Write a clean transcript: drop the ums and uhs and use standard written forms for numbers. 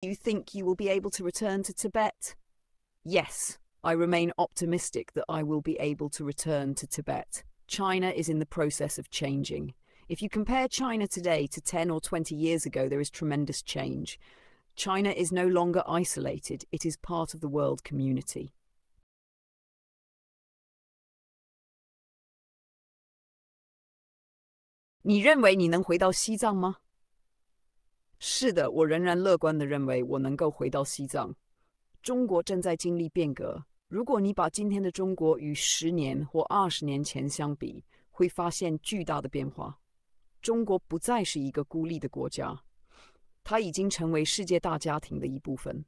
you think you will be able to return to Tibet? Yes, I remain optimistic that I will be able to return to Tibet. China is in the process of changing. If you compare China today to 10 or 20 years ago, there is tremendous change. China is no longer isolated, it is part of the world community. 你认为你能回到西藏吗？是的，我仍然乐观地认为我能够回到西藏。中国正在经历变革，如果你把今天的中国与10年或20年前相比，会发现巨大的变化。中国不再是一个孤立的国家，它已经成为世界大家庭的一部分。